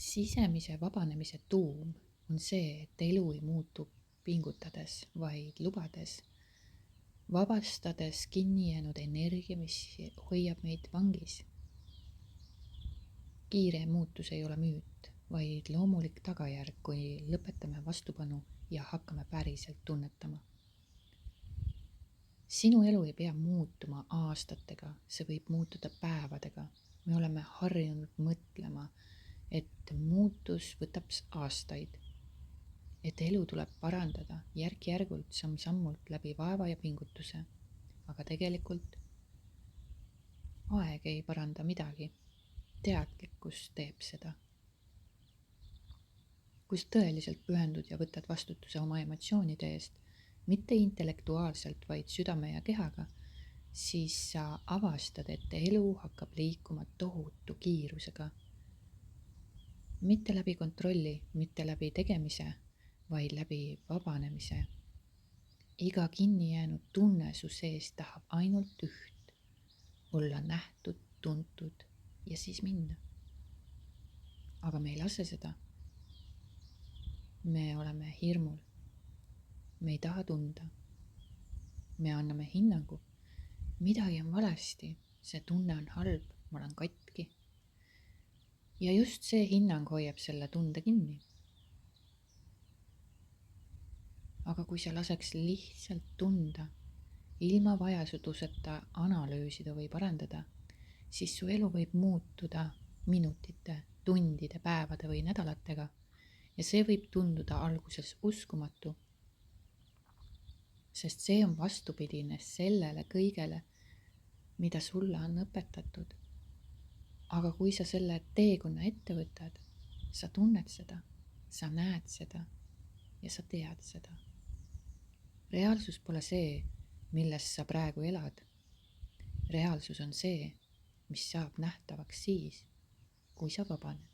Sisemise vabanemise tuum on see, et elu ei muutu pingutades, vaid lubades, vabastades kinni jäänud energia, mis hoiab meid vangis. Kiire muutus ei ole müüt, vaid loomulik tagajärg, kui lõpetame vastupanu ja hakkame päriselt tunnetama. Sinu elu ei pea muutuma aastatega, see võib muutuda päevadega. Me oleme harjunud mõtlema, et muutus võtab aastaid, et elu tuleb parandada järk-järgult, samm-sammult läbi vaeva ja pingutuse. Aga tegelikult aeg ei paranda midagi, teadlikkus teeb seda. Kui sa tõeliselt pühendud ja võtad vastutuse oma emotsioonide eest, mitte intellektuaalselt, vaid südame ja kehaga, siis sa avastad, et elu hakkab liikuma tohutu kiirusega. Mitte läbi kontrolli, mitte läbi tegemise, vaid läbi vabanemise. Iga kinni jäänud tunne su sees tahab ainult üht, olla nähtud, tuntud ja siis minna. Aga me ei lase seda. Me oleme hirmul. Me ei taha tunda. Me anname hinnangu. Midagi on valesti, see tunne on halb, ma olen katki. Ja just see hinnang hoiab selle tunde kinni. Aga kui sa laseks lihtsalt tunda, ilma vajaduseta analüüsida või parandada, siis su elu võib muutuda minutite, tundide, päevade või nädalatega ja see võib tunduda alguses uskumatu, sest see on vastupidine sellele kõigele, mida sulle on õpetatud. Aga kui sa selle teekonna ette võtad, sa tunned seda, sa näed seda ja sa tead seda. Reaalsus pole see, milles sa praegu elad. Reaalsus on see, mis saab nähtavaks siis, kui sa vabaned.